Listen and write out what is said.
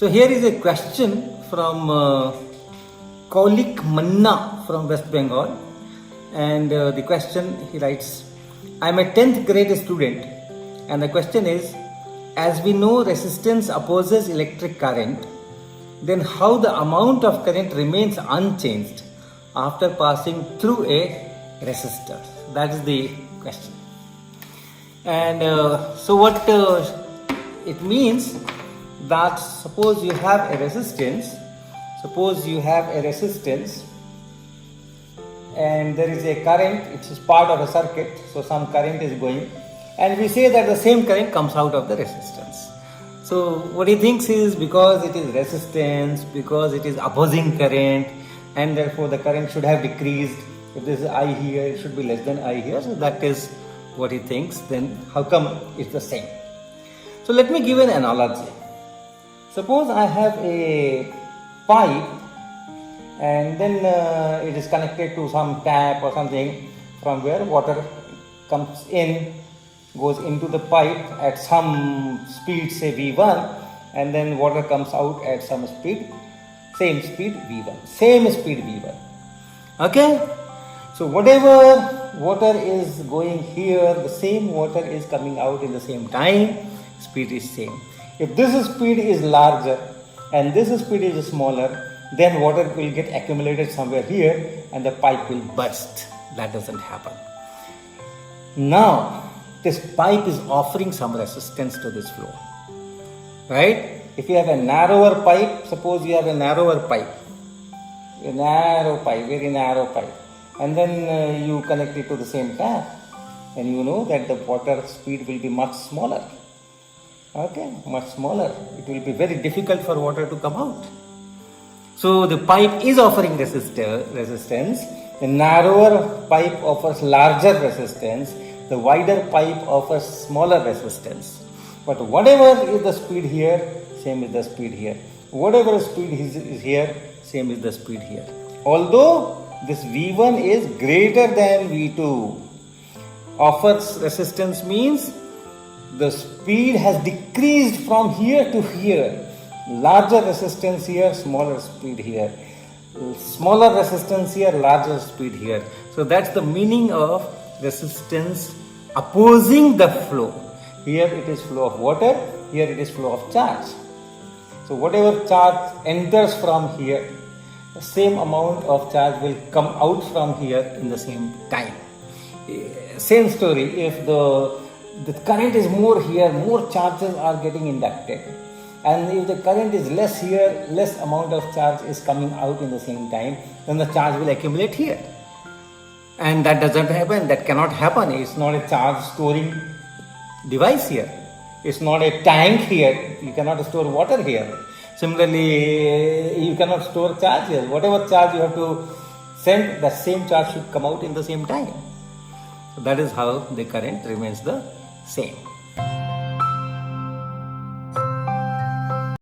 So here is a question from Kaulik Manna from West Bengal, and the question he writes, I am a 10th grade student, and the question is, as we know resistance opposes electric current, then how the amount of current remains unchanged after passing through a resistor? That is the question. And so what it means that suppose you have a resistance, and there is a current, it is part of a circuit, so some current is going, and we say that the same current comes out of the resistance. So what he thinks is, because it is resistance, because it is opposing current, and therefore the current should have decreased. If this is I here, it should be less than I here. So that is what he thinks. Then how come it's the same? So let me give an analogy. Suppose I have a pipe, and then it is connected to some tap or something from where water comes in, goes into the pipe at some speed, say V1, and then water comes out at some speed, same speed V1. Okay? So whatever water is going here, the same water is coming out in the same time, speed is same. If this speed is larger and this speed is smaller, then water will get accumulated somewhere here and the pipe will burst. That doesn't happen. Now, this pipe is offering some resistance to this flow. Right? If you have a narrower pipe, suppose you have a narrower pipe, very narrow pipe, and then you connect it to the same tap, and you know that the water speed will be much smaller. Okay, much smaller. It will be very difficult for water to come out. So the pipe is offering resistance. The narrower pipe offers larger resistance. The wider pipe offers smaller resistance. But whatever is the speed here, same is the speed here. Whatever speed is here, same is the speed here. Although this V1 is greater than V2, offers resistance means the speed has decreased from here to here. Larger resistance here, smaller speed here. Smaller resistance here, larger speed here. So that's the meaning of resistance opposing the flow. Here it is flow of water, here it is flow of charge. So whatever charge enters from here, the same amount of charge will come out from here in the same time. Same story, if the current is more here, more charges are getting inducted. And if the current is less here, less amount of charge is coming out in the same time, then the charge will accumulate here. And that doesn't happen, that cannot happen. It's not a charge storing device here. It's not a tank here. You cannot store water here. Similarly, you cannot store charge here. Whatever charge you have to send, that same charge should come out in the same time. So that is how the current remains the same.